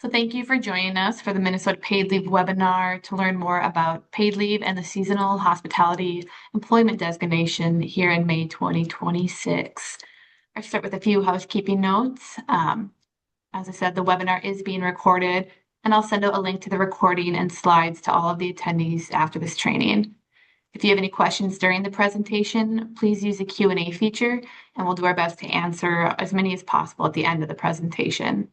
So thank you for joining us for the Minnesota Paid Leave webinar to learn more about paid leave and the seasonal hospitality employment designation here in May 2026. I'll start with a few housekeeping notes. As I said, the webinar is being recorded, and I'll send out a link to the recording and slides to all of the attendees after this training. If you have any questions during the presentation, please use the Q&A feature, and we'll do our best to answer as many as possible at the end of the presentation.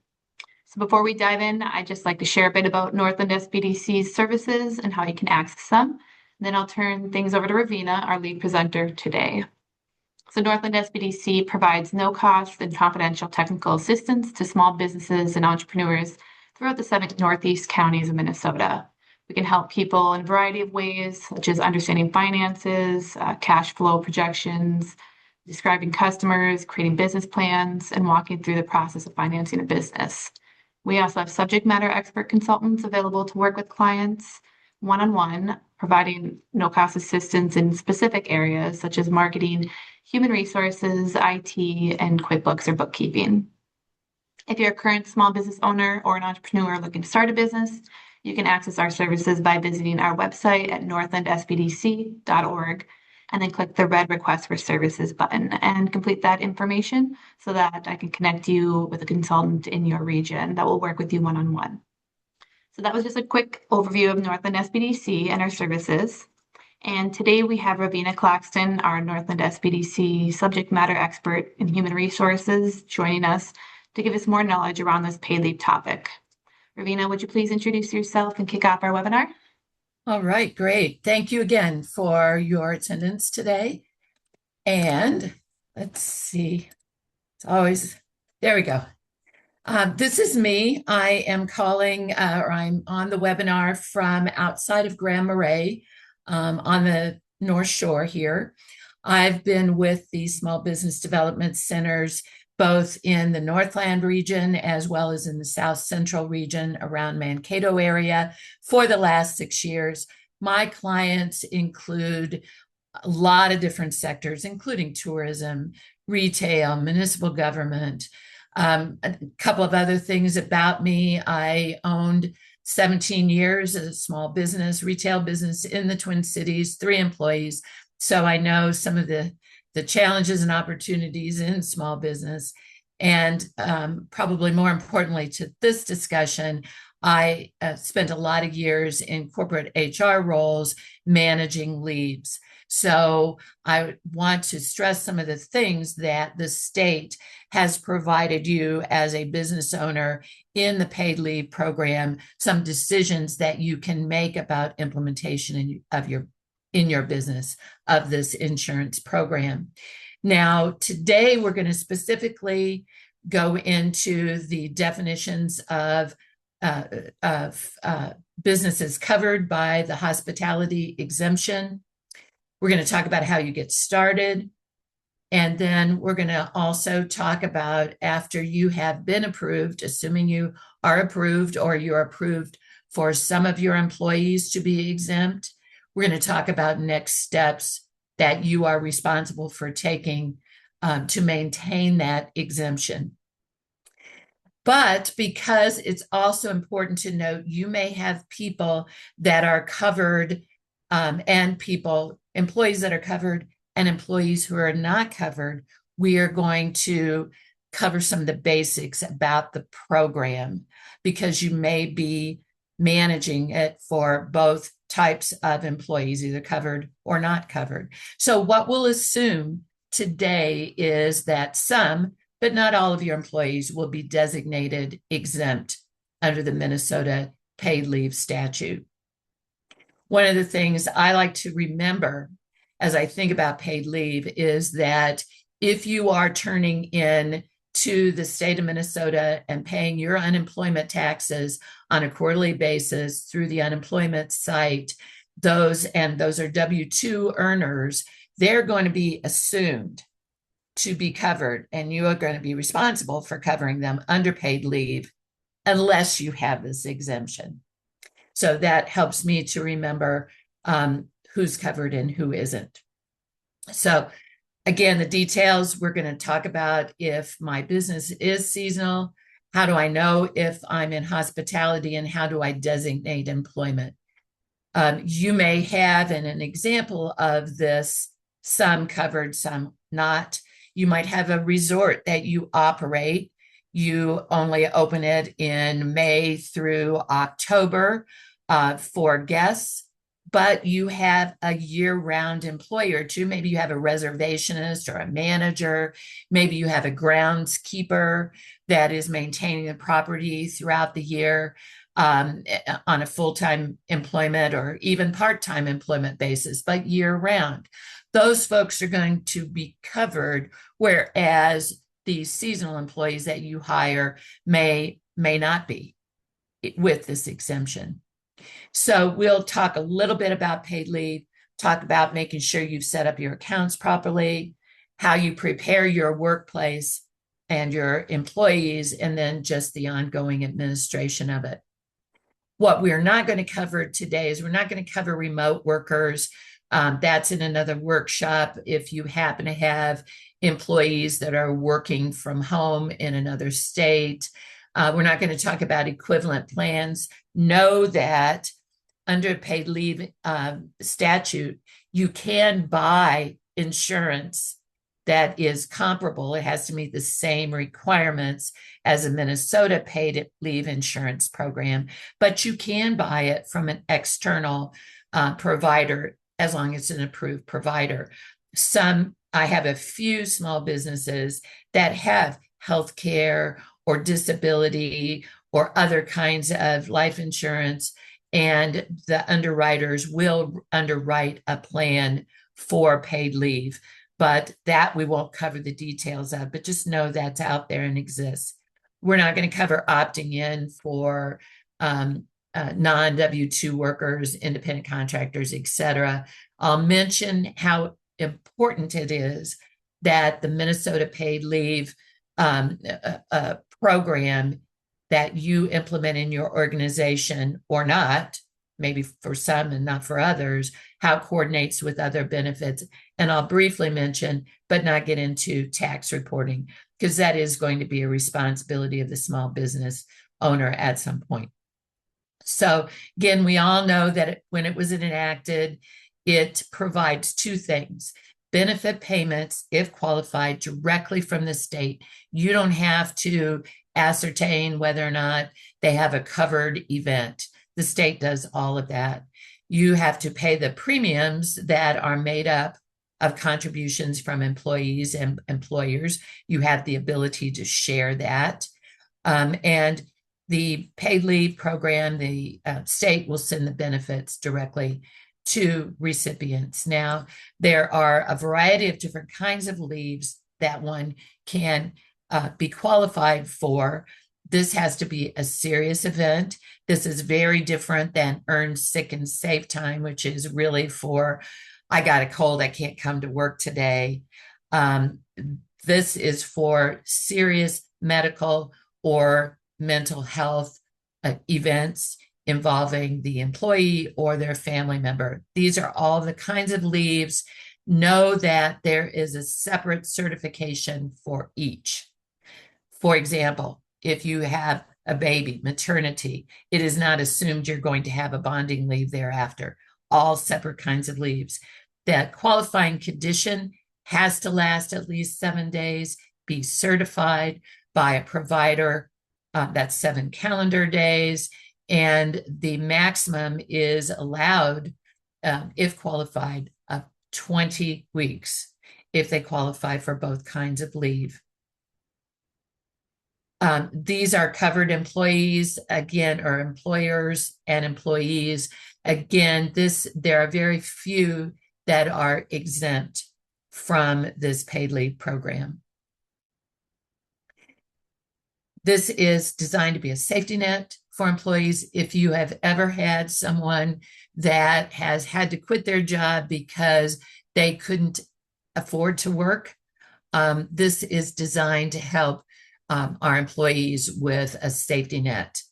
So before we dive in, I'd just like to share a bit about Northland SBDC's services and how you can access them. Then I'll turn things over to Ravina, our lead presenter today. So Northland SBDC provides no-cost and confidential technical assistance to small businesses and entrepreneurs throughout the 7 Northeast counties of Minnesota. We can help people in a variety of ways, such as understanding finances, cash flow projections, describing customers, creating business plans, and walking through the process of financing a business. We also have subject matter expert consultants available to work with clients one-on-one, providing no-cost assistance in specific areas such as marketing, human resources, IT, and QuickBooks or bookkeeping. If you're a current small business owner or an entrepreneur looking to start a business, you can access our services by visiting our website at northlandsbdc.org and then click the red Request for Services button and complete that information so that I can connect you with a consultant in your region that will work with you one-on-one. So that was just a quick overview of Northland SBDC and our services. And today we have Ravina Claxton, our Northland SBDC subject matter expert in human resources, joining us to give us more knowledge around this paid leave topic. Ravina, would you please introduce yourself and kick off our webinar? All right, great. Thank you again for your attendance today. And let's see, it's always, there we go. This is me. I am calling, or I'm on the webinar from outside of Grand Marais on the North Shore here. I've been with the Small Business Development Centers both in the Northland region as well as in the South Central region around Mankato area for the last 6 years. My clients include a lot of different sectors, including tourism, retail, municipal government. A couple of other things about me: I owned 17 years as a small business, retail business in the Twin Cities, 3 employees. So I know some of the challenges and opportunities in small business. And probably more importantly to this discussion, I spent a lot of years in corporate HR roles managing leaves. So I want to stress some of the things that the state has provided you as a business owner in the paid leave program, some decisions that you can make about implementation in your business of this insurance program. Now, today we're going to specifically go into the definitions of businesses covered by the hospitality exemption. We're going to talk about how you get started. And then we're going to also talk about, after you have been approved, assuming you are approved or you're approved for some of your employees to be exempt, we're going to talk about next steps that you are responsible for taking to maintain that exemption. But because it's also important to note, you may have people that are covered and employees that are covered and employees who are not covered. We are going to cover some of the basics about the program because you may be managing it for both types of employees, either covered or not covered. So what we'll assume today is that some, but not all of your employees will be designated exempt under the Minnesota paid leave statute. One of the things I like to remember as I think about paid leave is that if you are turning in to the state of Minnesota and paying your unemployment taxes on a quarterly basis through the unemployment site, those are W-2 earners, they're going to be assumed to be covered, and you are going to be responsible for covering them under paid leave unless you have this exemption. So that helps me to remember who's covered and who isn't. So again, the details we're going to talk about: if my business is seasonal, How do I know if I'm in hospitality, and how do I designate employment? You may have, in an example of this, some covered, some not. You might have a resort that you operate. You only open it in May through October for guests, but you have a year-round employee or two. Maybe you have a reservationist or a manager. Maybe you have a groundskeeper that is maintaining the property throughout the year on a full-time employment or even part-time employment basis, but year-round. Those folks are going to be covered, whereas the seasonal employees that you hire may not be with this exemption. So we'll talk a little bit about paid leave, talk about making sure you've set up your accounts properly, how you prepare your workplace and your employees, and then just the ongoing administration of it. What we're not going to cover today is we're not going to cover remote workers. That's in another workshop. If you happen to have employees that are working from home in another state, we're not going to talk about equivalent plans. Know that under paid leave statute, you can buy insurance that is comparable. It has to meet the same requirements as a Minnesota paid leave insurance program, but you can buy it from an external provider as long as it's an approved provider. I have a few small businesses that have healthcare or disability or other kinds of life insurance, and the underwriters will underwrite a plan for paid leave. But that we won't cover the details of, but just know that's out there and exists. We're not going to cover opting in for non-W-2 workers, independent contractors, et cetera. I'll mention how important it is that the Minnesota paid leave program that you implement in your organization or not, maybe for some and not for others, how it coordinates with other benefits. And I'll briefly mention, but not get into tax reporting, because that is going to be a responsibility of the small business owner at some point. So again, we all know that when it was enacted, it provides two things: benefit payments, if qualified, directly from the state. You don't have to ascertain whether or not they have a covered event. The state does all of that. You have to pay the premiums that are made up of contributions from employees and employers. You have the ability to share that. And the paid leave program, the state will send the benefits directly to recipients. Now, there are a variety of different kinds of leaves that one can be qualified for. This has to be a serious event. This is very different than earned sick and safe time, which is really for, I got a cold, I can't come to work today. This is for serious medical or mental health events involving the employee or their family member. These are all the kinds of leaves. Know that there is a separate certification for each. For example, if you have a baby, maternity, it is not assumed you're going to have a bonding leave thereafter. All separate kinds of leaves. That qualifying condition has to last at least 7 days, be certified by a provider. That's 7 calendar days. And the maximum is allowed, if qualified, 20 weeks if they qualify for both kinds of leave. These are covered employees, again, or employers and employees. Again, there are very few that are exempt from this paid leave program. This is designed to be a safety net for employees. If you have ever had someone that has had to quit their job because they couldn't afford to work, this is designed to help our employees with a safety net.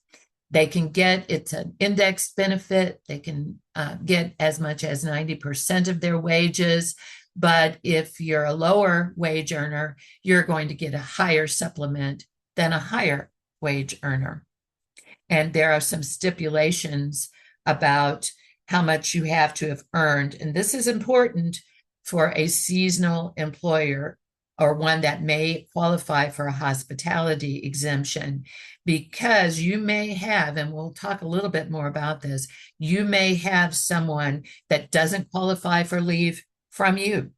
They can get, it's an indexed benefit. They can get as much as 90% of their wages. But if you're a lower wage earner, you're going to get a higher supplement than a higher wage earner. And there are some stipulations about how much you have to have earned. And this is important for a seasonal employer or one that may qualify for a hospitality exemption, because you may have, and we'll talk a little bit more about this, you may have someone that doesn't qualify for leave from you,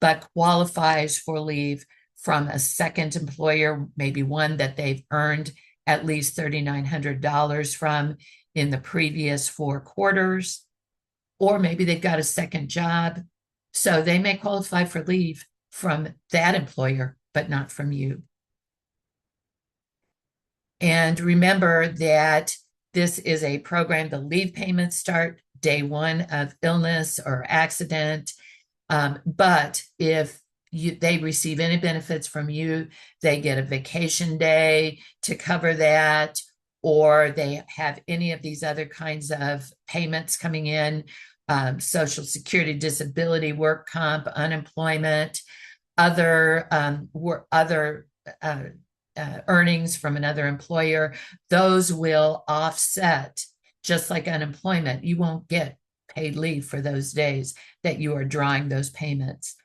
but qualifies for leave from a second employer, maybe one that they've earned at least $3,900 from in the previous 4 quarters, or maybe they've got a second job. So they may qualify for leave from that employer, but not from you. And remember that this is a program. The leave payments start day 1 of illness or accident. But if they receive any benefits from you, they get a vacation day to cover that, or they have any of these other kinds of payments coming in, Social Security, disability, work comp, unemployment, other earnings from another employer, those will offset, just like unemployment. You won't get paid leave for those days that you are drawing those payments.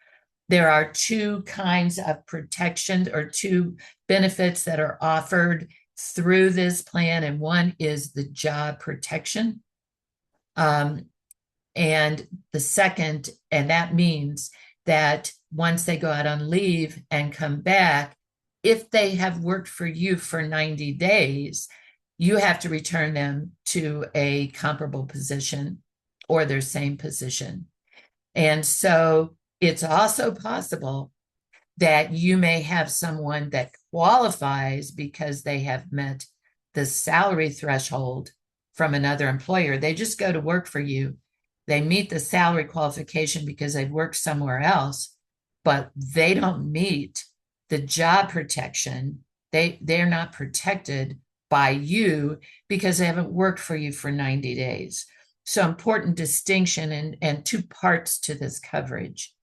There are 2 kinds of protection or 2 benefits that are offered through this plan, and one is the job protection. And the second, and that means that once they go out on leave and come back, if they have worked for you for 90 days, you have to return them to a comparable position or their same position. And so it's also possible that you may have someone that qualifies because they have met the salary threshold from another employer. They just go to work for you. They meet the salary qualification because they've worked somewhere else, but they don't meet the job protection. They're not protected by you because they haven't worked for you for 90 days. So important distinction and 2 parts to this coverage.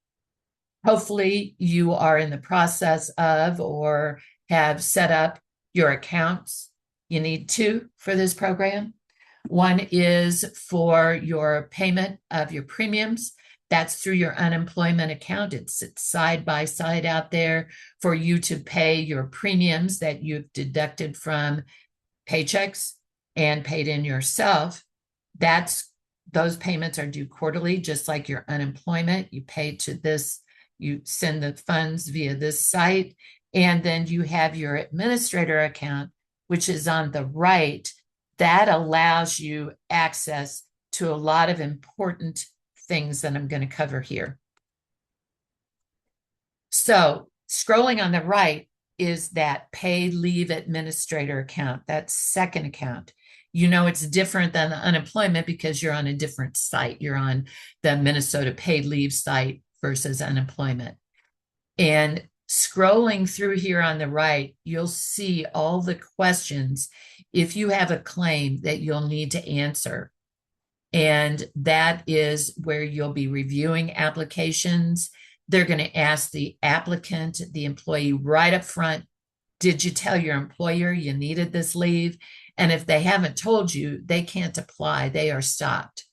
Hopefully you are in the process of or have set up your accounts. You need 2 for this program. One is for your payment of your premiums. That's through your unemployment account. It sits side by side out there for you to pay your premiums that you've deducted from paychecks and paid in yourself. Those payments are due quarterly, just like your unemployment. You pay to this, you send the funds via this site, and then you have your administrator account, which is on the right. That allows you access to a lot of important things that I'm going to cover here. So scrolling on the right is that paid leave administrator account, that second account. You know it's different than the unemployment because you're on a different site. You're on the Minnesota paid leave site versus unemployment. And scrolling through here on the right, you'll see all the questions if you have a claim that you'll need to answer. And that is where you'll be reviewing applications. They're going to ask the applicant, the employee right up front, did you tell your employer you needed this leave? And if they haven't told you, they can't apply. They are stopped.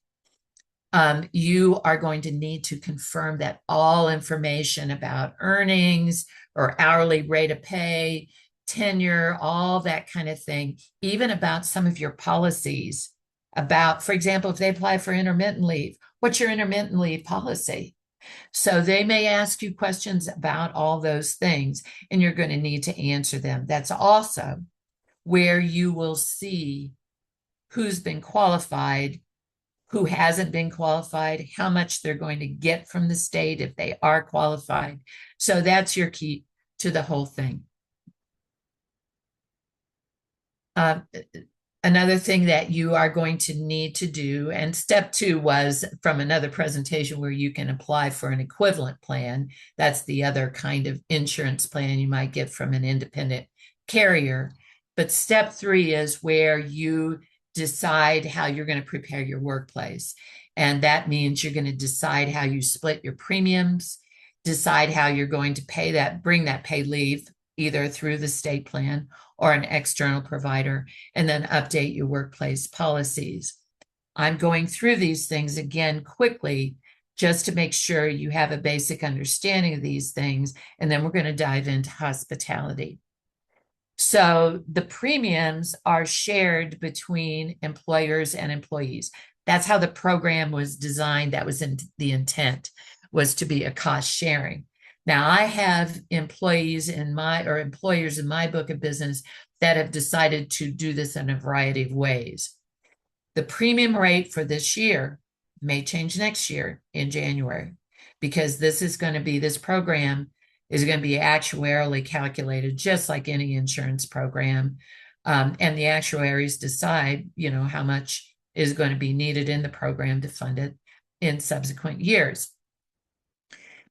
You are going to need to confirm that all information about earnings or hourly rate of pay, tenure, all that kind of thing, even about some of your policies about, for example, if they apply for intermittent leave, what's your intermittent leave policy? So they may ask you questions about all those things, and you're going to need to answer them. That's also where you will see who's been qualified, who hasn't been qualified, how much they're going to get from the state if they are qualified. So that's your key to the whole thing. Another thing that you are going to need to do, and step 2 was from another presentation where you can apply for an equivalent plan. That's the other kind of insurance plan you might get from an independent carrier. But step 3 is where you decide how you're going to prepare your workplace. And that means you're going to decide how you split your premiums, decide how you're going to pay that, bring that paid leave either through the state plan or an external provider, and then update your workplace policies. I'm going through these things again quickly just to make sure you have a basic understanding of these things, and then we're going to dive into hospitality. So the premiums are shared between employers and employees. That's how the program was designed. That was in the intent, was to be a cost sharing. Now I have employees in my or employers in my book of business that have decided to do this in a variety of ways. The premium rate for this year may change next year in January, because this program is going to be actuarially calculated just like any insurance program. And the actuaries decide, how much is going to be needed in the program to fund it in subsequent years.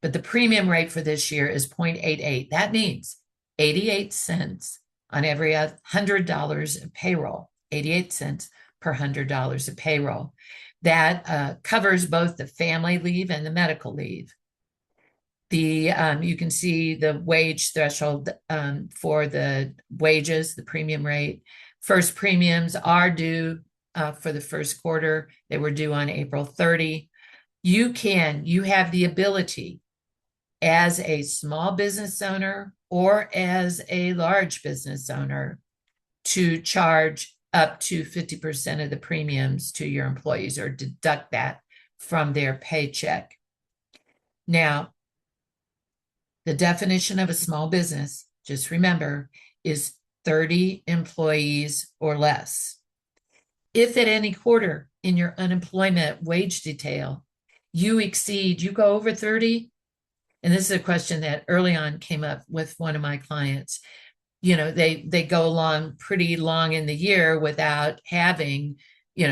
But the premium rate for this year is 0.88. That means 88 cents on every $100 of payroll, 88 cents per $100 of payroll. That covers both the family leave and the medical leave. You can see the wage threshold for the wages, the premium rate. First premiums are due for the first quarter. They were due on April 30. You have the ability as a small business owner or as a large business owner to charge up to 50% of the premiums to your employees or deduct that from their paycheck. Now, the definition of a small business, just remember, is 30 employees or less. If at any quarter in your unemployment wage detail, you go over 30, and this is a question that early on came up with one of my clients. They go along pretty long in the year without having,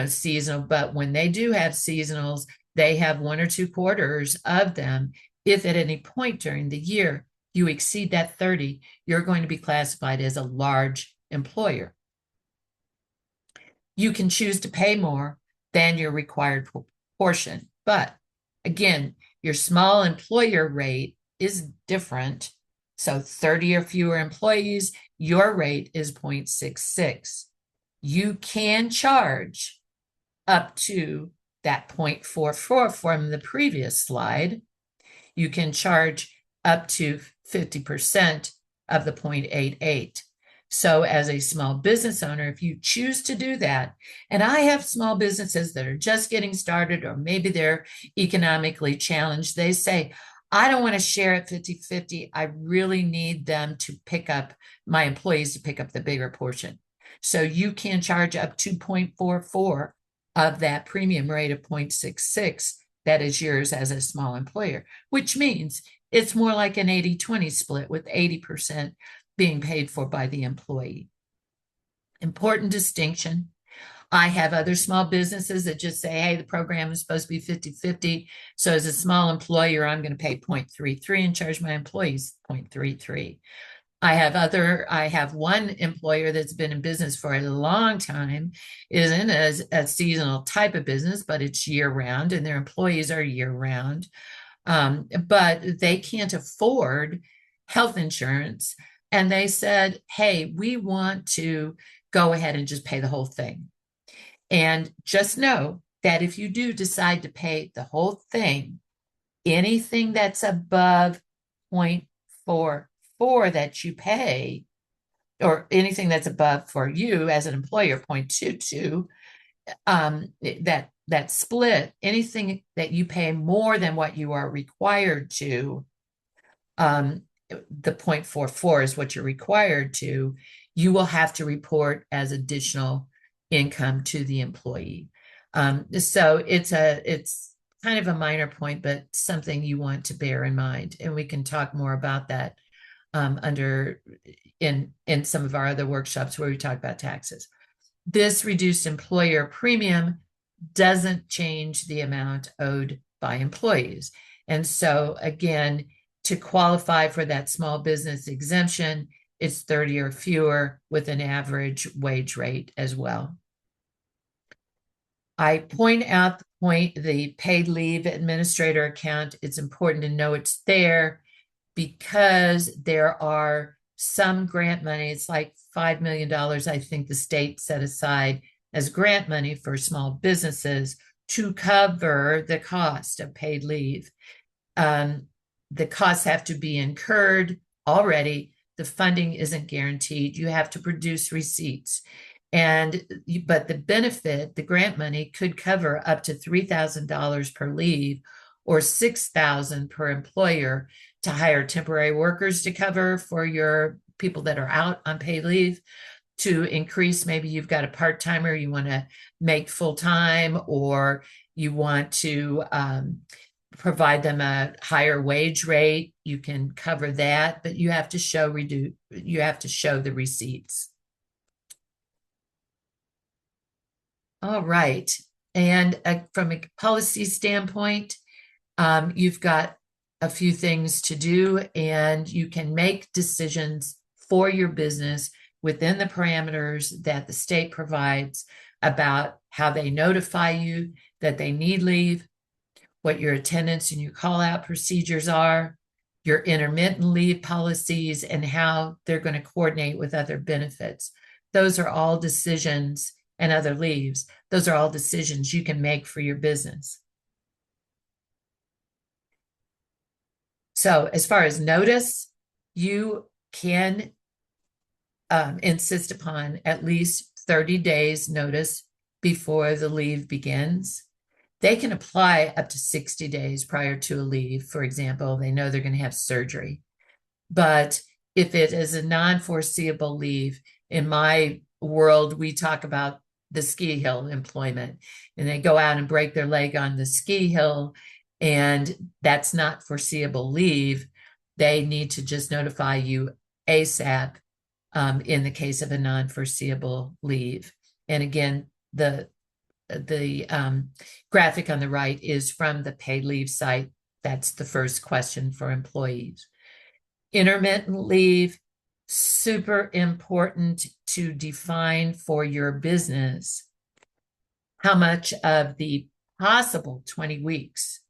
seasonal, but when they do have seasonals, they have 1 or 2 quarters of them. If at any point during the year you exceed that 30, you're going to be classified as a large employer. You can choose to pay more than your required portion. But again, your small employer rate is different. So 30 or fewer employees, your rate is 0.66. You can charge up to that 0.44 from the previous slide. You can charge up to 50% of the 0.88. So as a small business owner, if you choose to do that, and I have small businesses that are just getting started, or maybe they're economically challenged, they say, I don't want to share it 50-50. I really need them to my employees to pick up the bigger portion. So you can charge up to 0.44 of that premium rate of 0.66 that is yours as a small employer, which means it's more like an 80-20 split, with 80% being paid for by the employee. Important distinction. I have other small businesses that just say, hey, the program is supposed to be 50-50. So as a small employer, I'm going to pay 0.33 and charge my employees 0.33. I have one employer that's been in business for a long time, isn't a seasonal type of business, but it's year round, and their employees are year round. But they can't afford health insurance. And they said, hey, we want to go ahead and just pay the whole thing. And just know that if you do decide to pay the whole thing, anything that's above 0.44 that you pay, or anything that's above for you as an employer, 0.22, that split, anything that you pay more than what you are required to, the 0.44 is what you're required to, you will have to report as additional income to the employee. So it's kind of a minor point, but something you want to bear in mind. And we can talk more about that in some of our other workshops where we talk about taxes. This reduced employer premium doesn't change the amount owed by employees. And so again, to qualify for that small business exemption, it's 30 or fewer with an average wage rate as well. I point out the paid leave administrator account. It's important to know it's there because there are some grant money. It's like $5 million, I think the state set aside as grant money for small businesses to cover the cost of paid leave. The costs have to be incurred already. The funding isn't guaranteed. You have to produce receipts. But the benefit, the grant money could cover up to $3,000 per leave or $6,000 per employer to hire temporary workers to cover for your people that are out on paid leave, to increase. Maybe you've got a part-timer you want to make full-time, or you want to provide them a higher wage rate. You can cover that, but you have to show the receipts. All right. And from a policy standpoint, you've got a few things to do, and you can make decisions for your business within the parameters that the state provides about how they notify you that they need leave, what your attendance and your call-out procedures are, your intermittent leave policies, and how they're going to coordinate with other benefits. Those are all decisions, and other leaves. Those are all decisions you can make for your business. So as far as notice, you can insist upon at least 30 days notice before the leave begins. They can apply up to 60 days prior to a leave. For example, they know they're going to have surgery. But if it is a non-foreseeable leave, in my world, we talk about the ski hill employment, and they go out and break their leg on the ski hill, and that's not foreseeable leave. They need to just notify you ASAP in the case of a non-foreseeable leave. And again, the graphic on the right is from the paid leave site. That's the first question for employees. Intermittent leave, super important to define for your business how much of the possible 20 weeks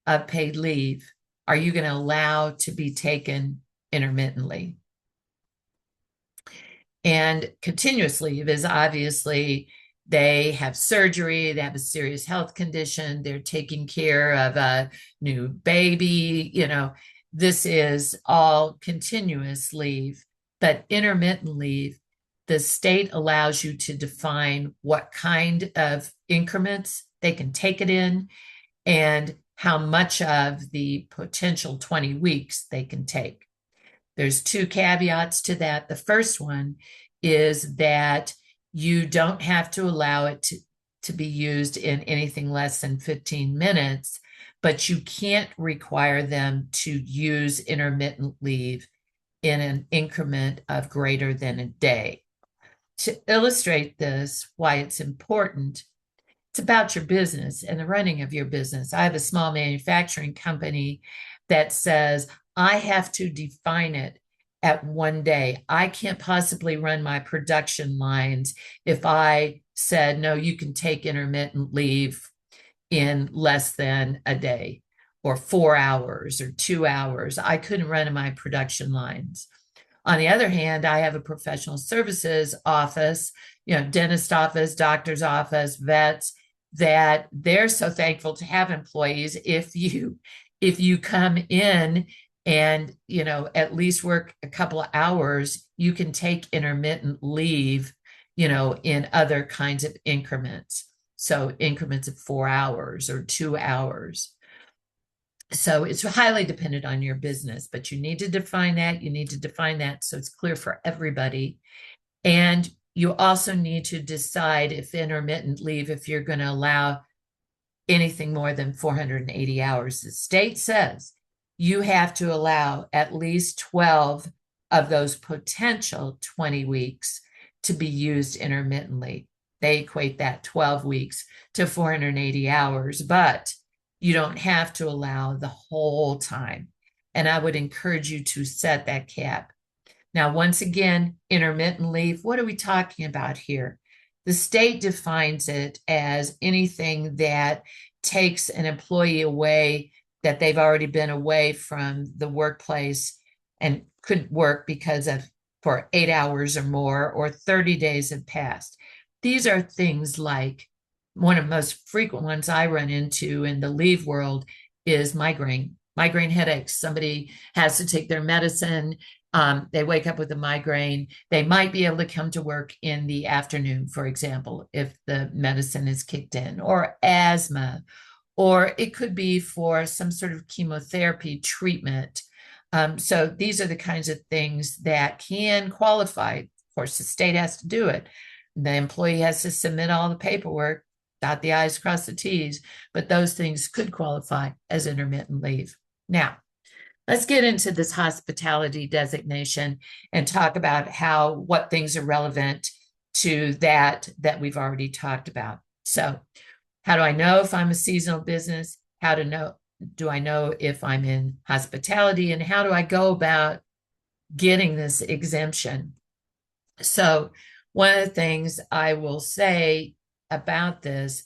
of paid leave are you going to allow to be taken intermittently. And continuous leave is obviously they have surgery, they have a serious health condition, they're taking care of a new baby, this is all continuous leave. But intermittent leave, the state allows you to define what kind of increments they can take it in and how much of the potential 20 weeks they can take. There's two caveats to that. The first one is that you don't have to allow it to be used in anything less than 15 minutes, but you can't require them to use intermittent leave in an increment of greater than a day. To illustrate this, why it's important, it's about your business and the running of your business. I have a small manufacturing company that says, I have to define it at one day. I can't possibly run my production lines if I said, no, you can take intermittent leave in less than a day or 4 hours or 2 hours. I couldn't run my production lines. On the other hand, I have a professional services office, dentist office, doctor's office, vets, that they're so thankful to have employees. If you come in and at least work a couple of hours, you can take intermittent leave in other kinds of increments. So increments of 4 hours or 2 hours. So it's highly dependent on your business, but you need to define that. You need to define that so it's clear for everybody. And you also need to decide if intermittent leave, if you're going to allow anything more than 480 hours. The state says you have to allow at least 12 of those potential 20 weeks to be used intermittently. They equate that 12 weeks to 480 hours, but you don't have to allow the whole time. And I would encourage you to set that cap. Now, once again, intermittent leave, what are we talking about here? The state defines it as anything that takes an employee away that they've already been away from the workplace and couldn't work because of for 8 hours or more, or 30 days have passed. These are things like one of the most frequent ones I run into in the leave world is migraine headaches. Somebody has to take their medicine. They wake up with a migraine. They might be able to come to work in the afternoon, for example, if the medicine is kicked in, or asthma, or it could be for some sort of chemotherapy treatment. So these are the kinds of things that can qualify. Of course, the state has to do it. The employee has to submit all the paperwork, dot the I's, cross the T's, but those things could qualify as intermittent leave. Now, let's get into this hospitality designation and talk about what things are relevant to that we've already talked about. So, how do I know if I'm a seasonal business? Do I know if I'm in hospitality? And how do I go about getting this exemption? So, one of the things I will say about this,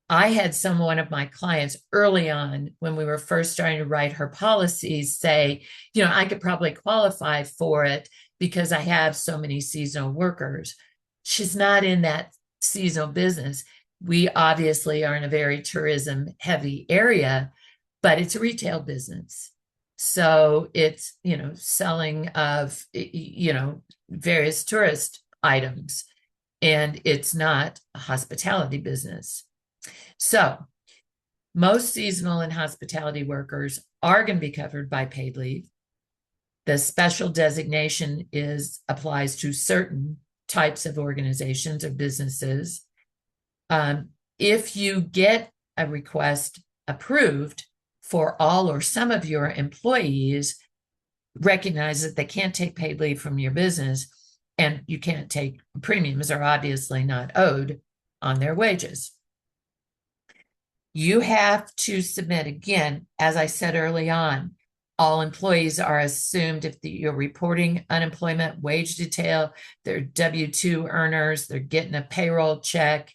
I had one of my clients early on when we were first starting to write her policies say, I could probably qualify for it because I have so many seasonal workers. She's not in that seasonal business. We obviously are in a very tourism heavy area, but it's a retail business. So it's, selling of, various tourist items, and it's not a hospitality business. So most seasonal and hospitality workers are going to be covered by paid leave. The special designation applies to certain types of organizations or businesses. If you get a request approved for all or some of your employees, recognize that they can't take paid leave from your business, and you can't take premiums are obviously not owed on their wages. You have to submit, again, as I said early on, all employees are assumed if you're reporting unemployment wage detail, they're W-2 earners, they're getting a payroll check,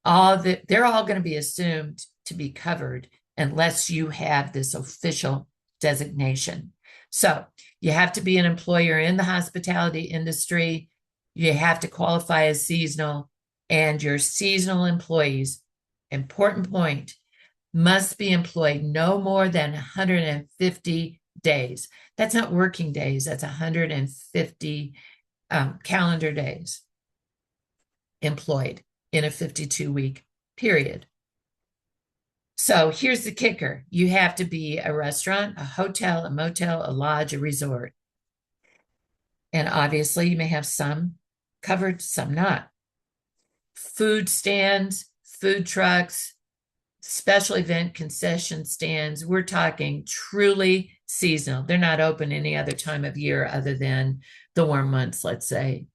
they're all going to be assumed to be covered unless you have this official designation. So you have to be an employer in the hospitality industry. You have to qualify as seasonal, and your seasonal employees, important point, must be employed no more than 150 days. That's not working days. That's 150 calendar days employed in a 52-week period. So here's the kicker. You have to be a restaurant, a hotel, a motel, a lodge, a resort. And obviously you may have some covered, some not. Food stands, food trucks, special event concession stands, we're talking truly seasonal. They're not open any other time of year other than the warm months, let's say.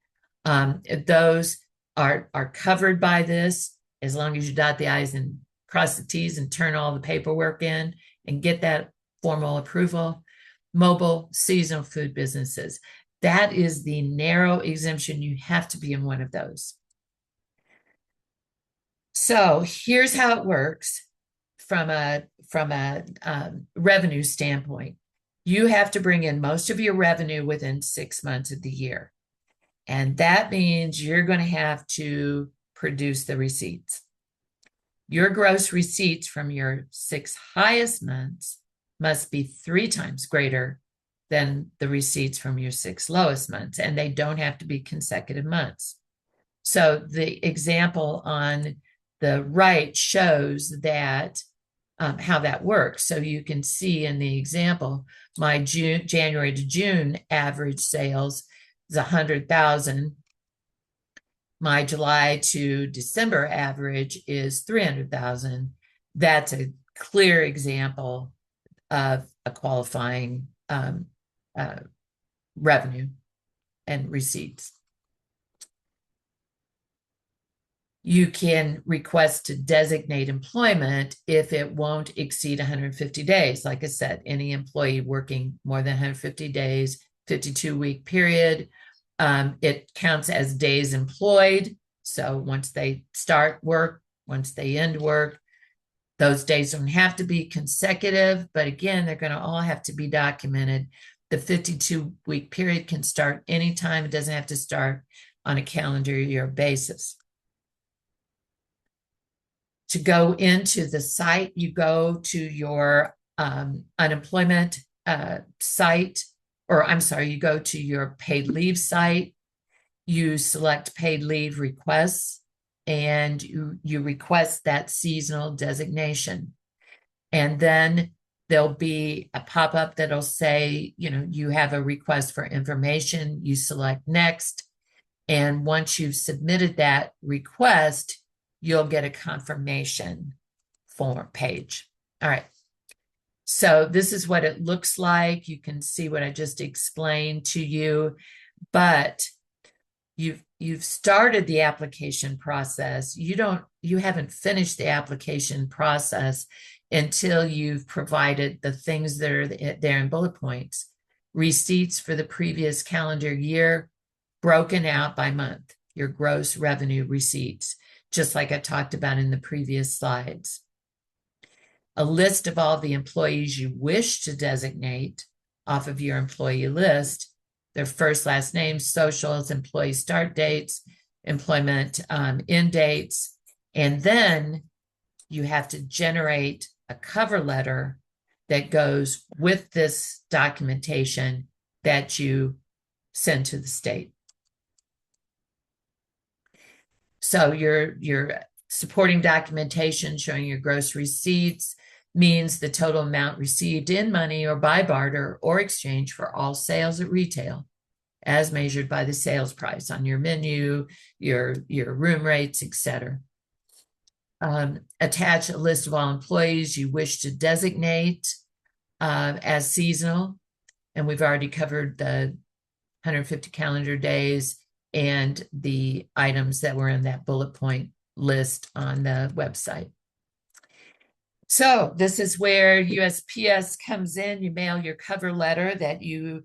Those are covered by this as long as you dot the I's and cross the T's and turn all the paperwork in and get that formal approval. Mobile seasonal food businesses. That is the narrow exemption. You have to be in one of those. So here's how it works from a revenue standpoint. You have to bring in most of your revenue within 6 months of the year. And that means you're going to have to produce the receipts. Your gross receipts from your 6 highest months must be 3 times greater than the receipts from your 6 lowest months, and they don't have to be consecutive months. So the example on the right shows that how that works. So you can see in the example, my January to June average sales is 100,000. My July to December average is 300,000. That's a clear example of a qualifying revenue and receipts. You can request to designate employment if it won't exceed 150 days. Like I said, any employee working more than 150 days, 52-week period, it counts as days employed. So once they start work, once they end work, those days don't have to be consecutive, but again, they're going to all have to be documented. The 52-week period can start anytime. It doesn't have to start on a calendar year basis. To go into the site, you go to your unemployment site, or I'm sorry, you go to your paid leave site, you select paid leave requests, and you request that seasonal designation. And then there'll be a pop-up that'll say, you have a request for information, you select next. And once you've submitted that request, you'll get a confirmation form page. All right. So this is what it looks like. You can see what I just explained to you, but you've started the application process. You haven't finished the application process until you've provided the things that are there in bullet points. Receipts for the previous calendar year, broken out by month, your gross revenue receipts, just like I talked about in the previous slides. A list of all the employees you wish to designate off of your employee list, their first, last names, socials, employee start dates, employment end dates, and then you have to generate a cover letter that goes with this documentation that you send to the state. So your supporting documentation showing your gross receipts means the total amount received in money or by barter or exchange for all sales at retail, as measured by the sales price on your menu, your room rates, etc. Attach a list of all employees you wish to designate as seasonal. And we've already covered the 150 calendar days and the items that were in that bullet point list on the website. So this is where USPS comes in. You mail your cover letter that you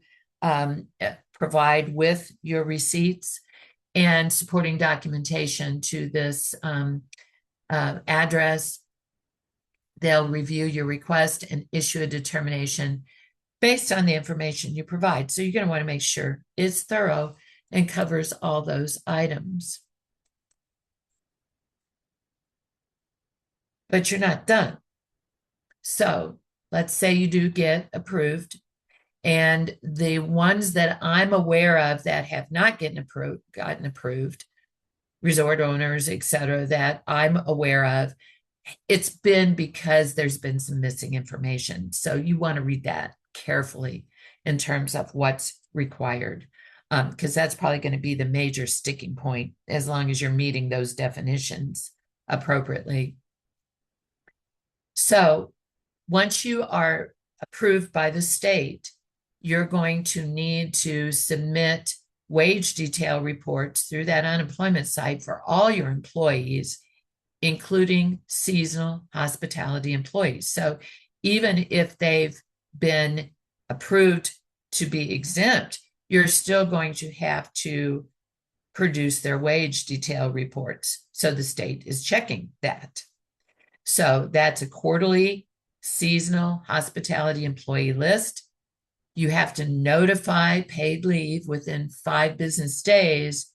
provide with your receipts and supporting documentation to this address. They'll review your request and issue a determination based on the information you provide. So you're going to want to make sure it's thorough and covers all those items. But you're not done. So let's say you do get approved, and the ones that I'm aware of that have not gotten approved, resort owners, etc., that I'm aware of, it's been because there's been some missing information. So you want to read that carefully in terms of what's required, because that's probably going to be the major sticking point as long as you're meeting those definitions appropriately. So once you are approved by the state, you're going to need to submit wage detail reports through that unemployment site for all your employees, including seasonal hospitality employees. So even if they've been approved to be exempt, you're still going to have to produce their wage detail reports. So the state is checking that. So that's a quarterly seasonal hospitality employee list. You have to notify paid leave within 5 business days.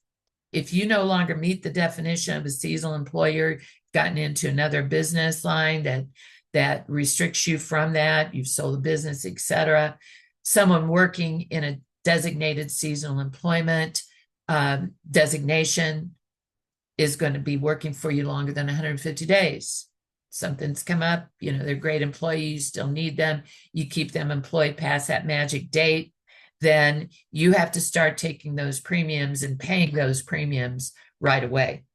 If you no longer meet the definition of a seasonal employer, gotten into another business line that restricts you from that, you've sold a business, etc. Someone working in a designated seasonal employment designation is going to be working for you longer than 150 days. Something's come up, they're great employees, still need them, you keep them employed past that magic date, then you have to start taking those premiums and paying those premiums right away.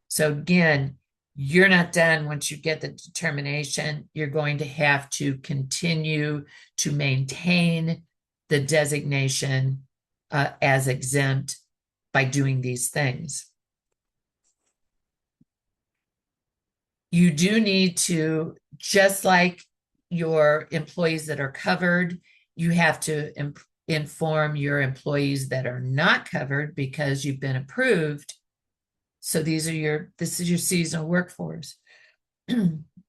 So again, you're not done once you get the determination. You're going to have to continue to maintain the designation as exempt by doing these things. You do need to, just like your employees that are covered, you have to inform your employees that are not covered because you've been approved. So this is your seasonal workforce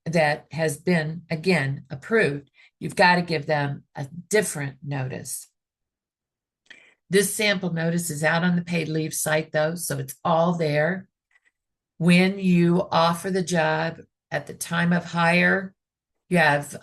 that has been, again, approved. you've got to give them a different notice. This sample notice is out on the paid leave site, though, so it's all there. When you offer the job at the time of hire, you have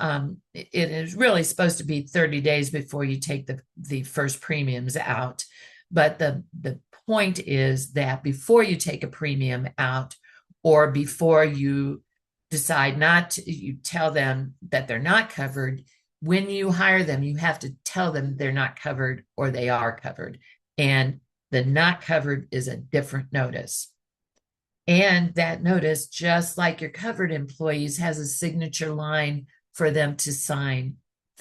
it is really supposed to be 30 days before you take the first premiums out. But the point is that before you take a premium out, or before you decide not to, you tell them that they're not covered. When you hire them, you have to tell them they're not covered or they are covered. And the not covered is a different notice. And that notice, just like your covered employees, has a signature line for them to sign.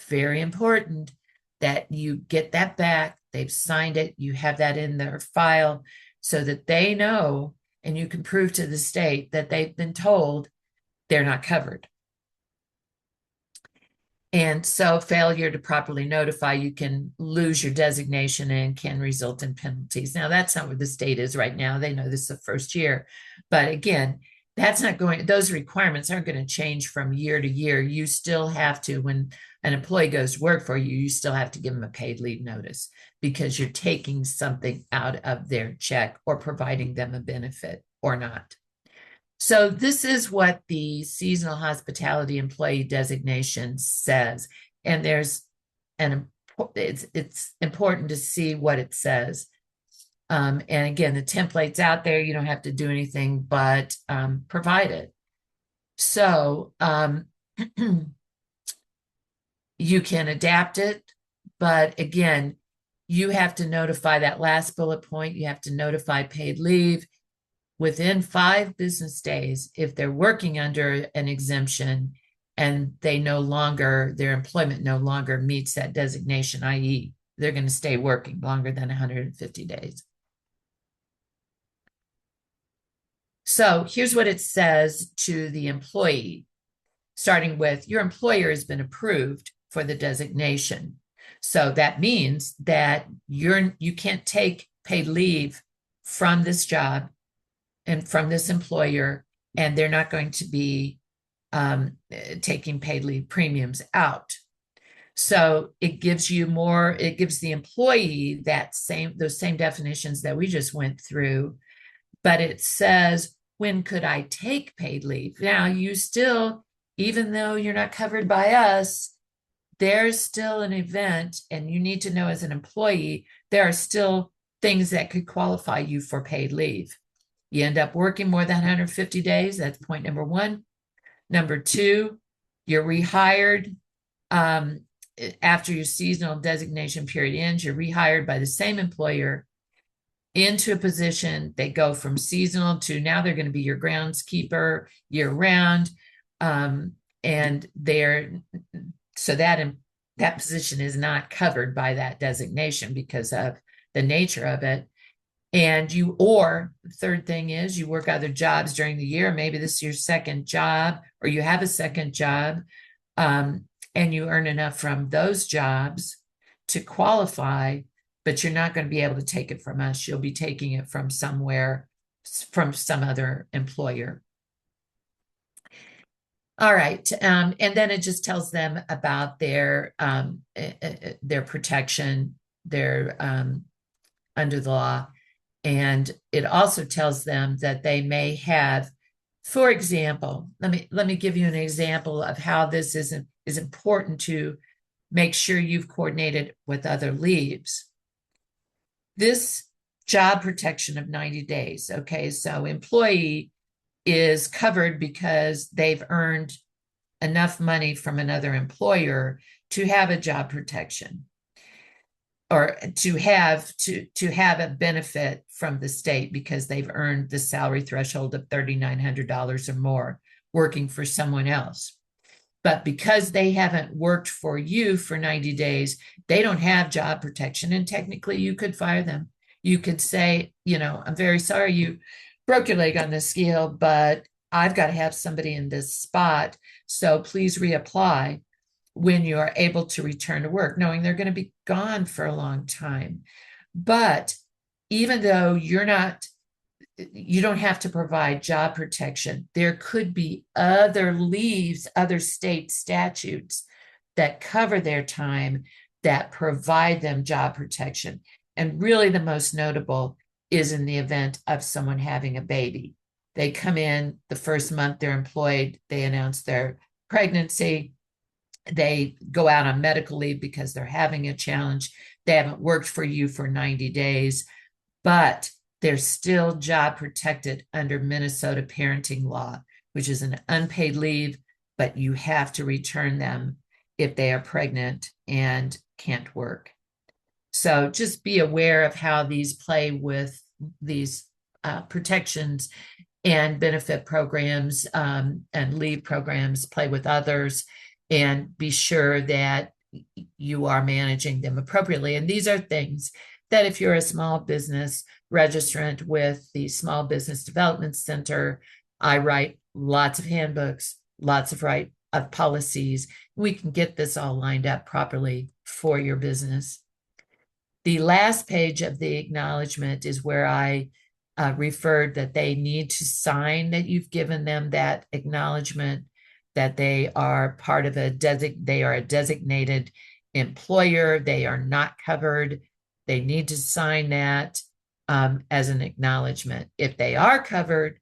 Very important that you get that back. They've signed it. You have that in their file so that they know, and you can prove to the state that they've been told they're not covered. And so failure to properly notify, you can lose your designation and can result in penalties. Now, that's not where the state is right now. They know this is the first year. But again, that's not going, those requirements aren't going to change from year to year. You still have to, when an employee goes to work for you, you still have to give them a paid leave notice because you're taking something out of their check or providing them a benefit or not. So this is what the seasonal hospitality employee designation says. And it's important to see what it says. And again, the template's out there. You don't have to do anything but provide it. So you can adapt it, but again, you have to notify that last bullet point. You have to notify paid leave within 5 business days if they're working under an exemption and they no longer, their employment no longer meets that designation, i.e., they're going to stay working longer than 150 days. So here's what it says to the employee, starting with your employer has been approved for the designation. So that means that you can't take paid leave from this job and from this employer, and they're not going to be taking paid leave premiums out. So it gives you more, it gives the employee those same definitions that we just went through, but it says, when could I take paid leave? Now, you still, even though you're not covered by us, there's still an event, and you need to know as an employee, there are still things that could qualify you for paid leave. You end up working more than 150 days. That's point number 1. Number 2, you're rehired after your seasonal designation period ends. You're rehired by the same employer into a position. They go from seasonal to now they're going to be your groundskeeper year round. And so that position is not covered by that designation because of the nature of it. And third thing is you work other jobs during the year. Maybe this is your second job, or you have a second job, and you earn enough from those jobs to qualify, but you're not going to be able to take it from us. You'll be taking it from somewhere, from some other employer. All right. And then it just tells them about their protection, their under the law. And it also tells them that they may have, for example, let me give you an example of how this is important to make sure you've coordinated with other leaves. This job protection of 90 days. Okay, so employee is covered because they've earned enough money from another employer to have a job protection, or to have a benefit from the state because they've earned the salary threshold of $3,900 or more working for someone else. But because they haven't worked for you for 90 days, they don't have job protection. And technically you could fire them. You could say, I'm very sorry you broke your leg on this scale, but I've got to have somebody in this spot. So please reapply when you are able to return to work, knowing they're going to be gone for a long time. But even though you don't have to provide job protection, there could be other leaves, other state statutes that cover their time, that provide them job protection. And really the most notable is in the event of someone having a baby. They come in the first month they're employed, they announce their pregnancy, they go out on medical leave because they're having a challenge. They haven't worked for you for 90 days, but they're still job protected under Minnesota parenting law, which is an unpaid leave, but you have to return them if they are pregnant and can't work. So just be aware of how these play with these protections and benefit programs and leave programs play with others, and be sure that you are managing them appropriately. And these are things that if you're a small business registrant with the Small Business Development Center, I write lots of handbooks, lots of policies. We can get this all lined up properly for your business. The last page of the acknowledgement is where I referred that they need to sign that you've given them that acknowledgement, that they are part of they are a designated employer, they are not covered. They need to sign that as an acknowledgement. If they are covered,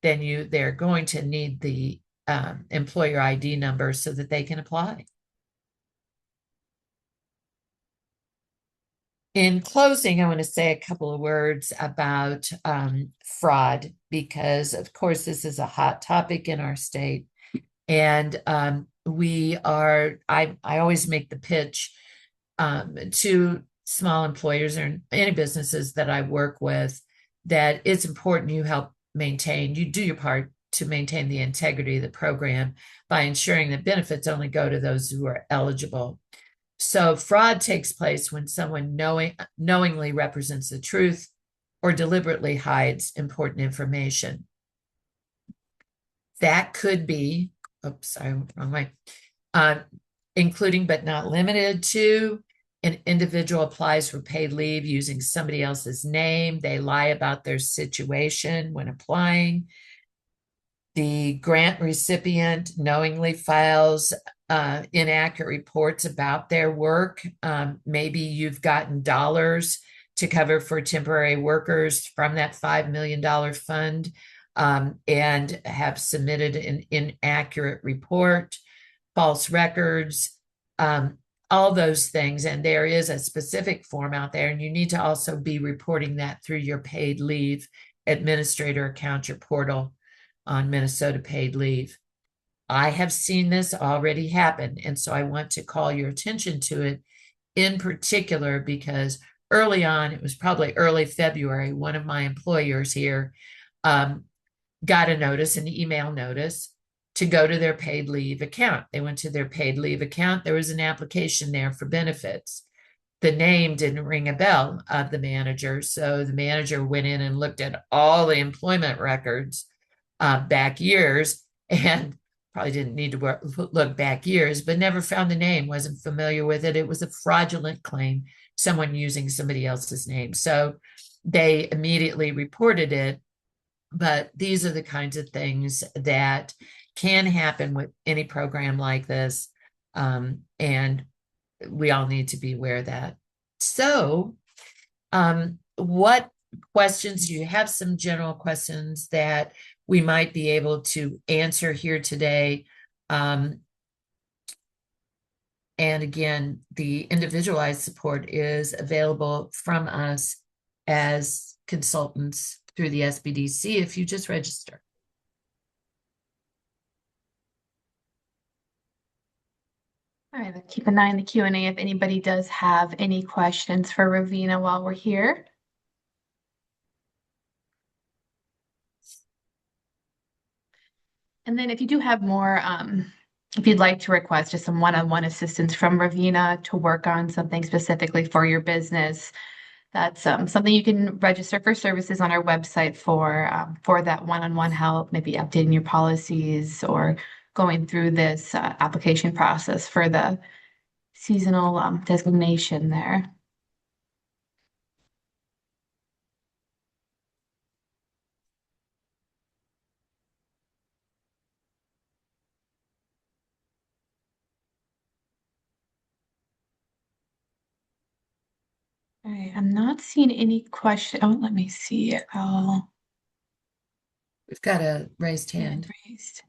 then they're going to need the employer ID number so that they can apply. In closing, I want to say a couple of words about fraud, because of course this is a hot topic in our state. And I always make the pitch to small employers or any businesses that I work with that it's important you do your part to maintain the integrity of the program by ensuring that benefits only go to those who are eligible. So fraud takes place when someone knowingly represents the truth or deliberately hides important information. That could be, wrong way, including but not limited to, an individual applies for paid leave using somebody else's name. They lie about their situation when applying. The grant recipient knowingly files inaccurate reports about their work. Maybe you've gotten dollars to cover for temporary workers from that $5 million fund and have submitted an inaccurate report, false records, all those things. And there is a specific form out there, and you need to also be reporting that through your paid leave administrator account, your portal on Minnesota paid leave. I have seen this already happen, and so I want to call your attention to it in particular because early on, it was probably early February, one of my employers here got an email notice to go to their paid leave account. They went to their paid leave account. There was an application there for benefits. The name didn't ring a bell of the manager, so the manager went in and looked at all the employment records back years, and probably didn't need to look back years, but never found the name, wasn't familiar with it. It was a fraudulent claim, someone using somebody else's name. So they immediately reported it. But these are the kinds of things that can happen with any program like this. And we all need to be aware of that. So what questions do you have? Some general questions that we might be able to answer here today. And again, the individualized support is available from us as consultants through the SBDC if you just register. All right, then keep an eye on the Q&A if anybody does have any questions for Ravina while we're here. And then if you do have more, if you'd like to request just some one-on-one assistance from Ravina to work on something specifically for your business, that's something you can register for services on our website for that one-on-one help, maybe updating your policies or going through this application process for the seasonal designation there. All right, I'm not seeing any question. Oh, let me see. Oh, We've got a raised hand hand. raised.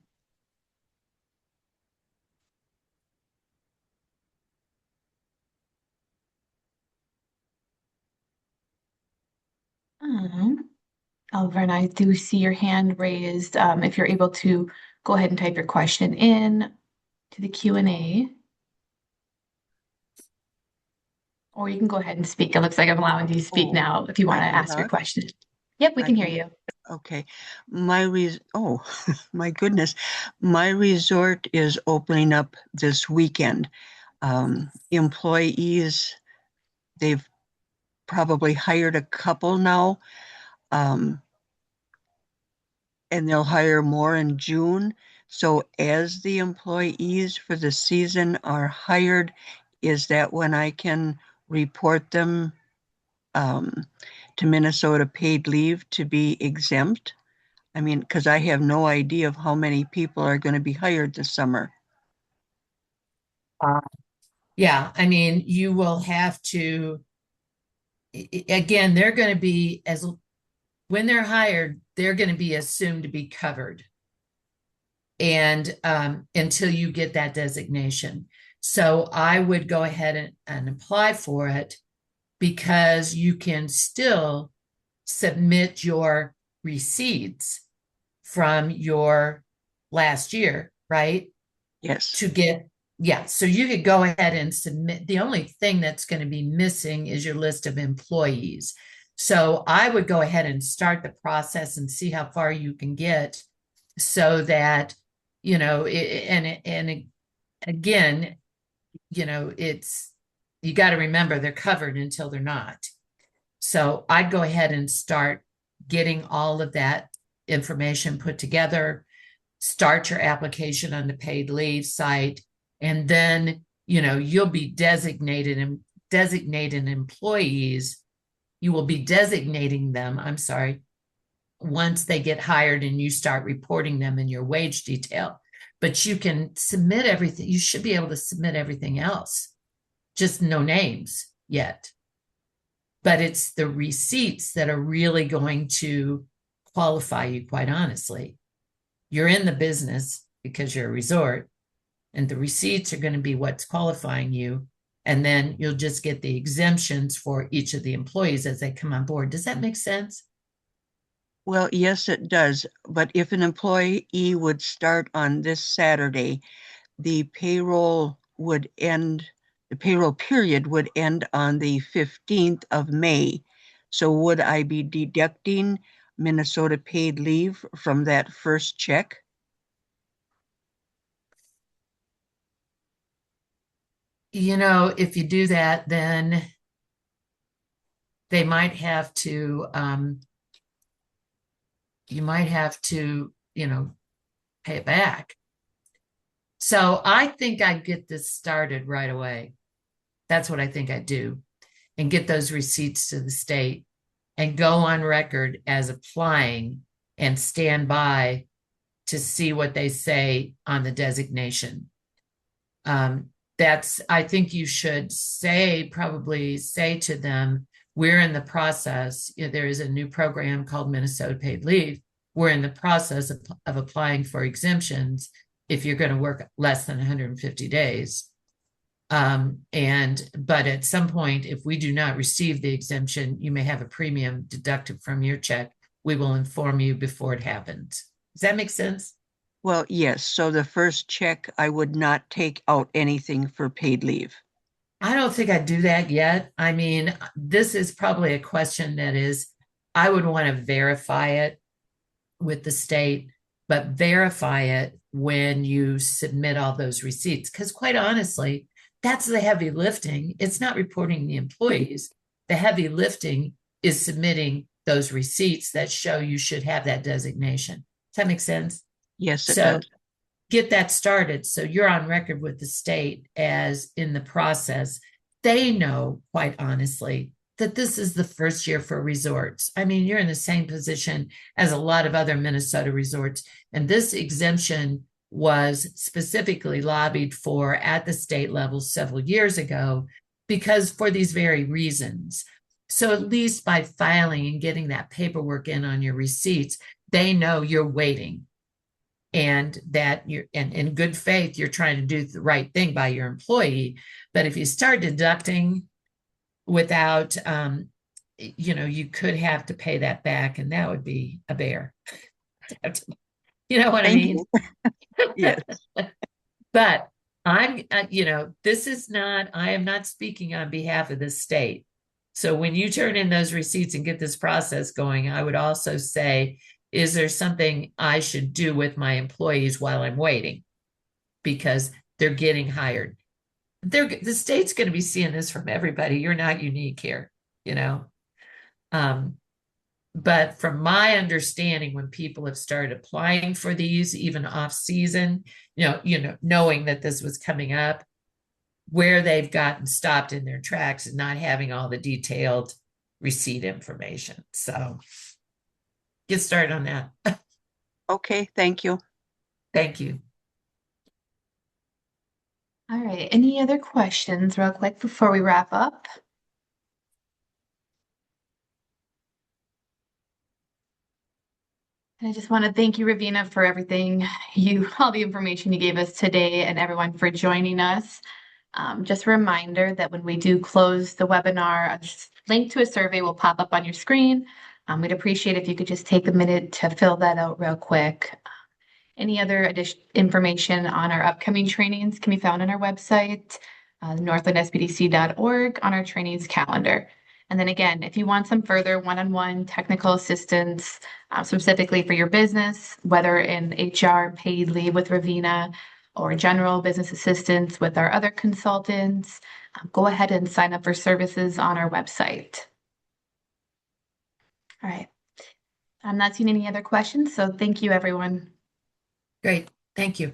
Oliver, and I do see your hand raised. If you're able to go ahead and type your question in to the Q&A, or you can go ahead and speak. It looks like I'm allowing you to speak Oh, now if you want I to can ask your talk. question. Yep, we I can hear can. you. Okay. Oh, my goodness. My resort is opening up this weekend. Employees, they've probably hired a couple now, um, and they'll hire more in June. So as the employees for the season are hired, is that when I can report them um, to Minnesota paid leave to be exempt? I mean, because I have no idea of how many people are going to be hired this summer. Yeah, I mean, you will have to, again, they're going to be, as when they're hired, they're going to be assumed to be covered. And until you get that designation. So I would go ahead and apply for it, because you can still submit your receipts from your last year, right? Yes. To get, yeah, so you could go ahead and submit. The only thing that's going to be missing is your list of employees. So I would go ahead and start the process and see how far you can get, so that, and again, it's, you got to remember they're covered until they're not. So I'd go ahead and start getting all of that information put together, start your application on the paid leave site, and then, you'll be designated employees. You will be designating them, I'm sorry, once they get hired and you start reporting them in your wage detail. But you can submit everything. You should be able to submit everything else, just no names yet. But it's the receipts that are really going to qualify you, quite honestly. You're in the business because you're a resort, and the receipts are going to be what's qualifying you. And then you'll just get the exemptions for each of the employees as they come on board. Does that make sense? Well, yes, it does. But if an employee would start on this Saturday, the the payroll period would end on the 15th of May. So would I be deducting Minnesota paid leave from that first check? If you do that, then they might have to, you might have to, pay it back. So I think I'd get this started right away. That's what I think I'd do, and get those receipts to the state and go on record as applying and stand by to see what they say on the designation. I think you should probably say to them, we're in the process. There is a new program called Minnesota Paid Leave. We're in the process of applying for exemptions if you're going to work less than 150 days. But at some point, if we do not receive the exemption, you may have a premium deducted from your check. We will inform you before it happens. Does that make sense? Well, yes. So the first check, I would not take out anything for paid leave. I don't think I'd do that yet. I mean, this is probably a question that is, I would want to verify it with the state, but verify it when you submit all those receipts. Because quite honestly, that's the heavy lifting. It's not reporting the employees. The heavy lifting is submitting those receipts that show you should have that designation. Does that make sense? Yes, it So does. get that started, so you're on record with the state as in the process. They know, quite honestly, that this is the first year for resorts. I mean, you're in the same position as a lot of other Minnesota resorts, and this exemption was specifically lobbied for at the state level several years ago, because for these very reasons. So at least by filing and getting that paperwork in on your receipts, they know you're waiting and that you're in good faith, you're trying to do the right thing by your employee. But if you start deducting without, you could have to pay that back, and that would be a bear. You know what I Thank mean? you. Yes. But this is not, I am not speaking on behalf of the state. So when you turn in those receipts and get this process going, I would also say, is there something I should do with my employees while I'm waiting? Because they're getting hired. The state's going to be seeing this from everybody. You're not unique here, you know. But from my understanding, when people have started applying for these, even off season, knowing that this was coming up, where they've gotten stopped in their tracks and not having all the detailed receipt information. So get started on that. Okay, thank you. Thank you. All right, any other questions real quick before we wrap up? And I just want to thank you, Ravina, for everything all the information you gave us today, and everyone for joining us. Just a reminder that when we do close the webinar, a link to a survey will pop up on your screen. We'd appreciate if you could just take a minute to fill that out real quick. Any other information on our upcoming trainings can be found on our website, northlandsbdc.org, on our trainings calendar. And then again, if you want some further one-on-one technical assistance, specifically for your business, whether in HR, paid leave with Ravina, or general business assistance with our other consultants, go ahead and sign up for services on our website. All right. I'm not seeing any other questions, so thank you, everyone. Great. Thank you.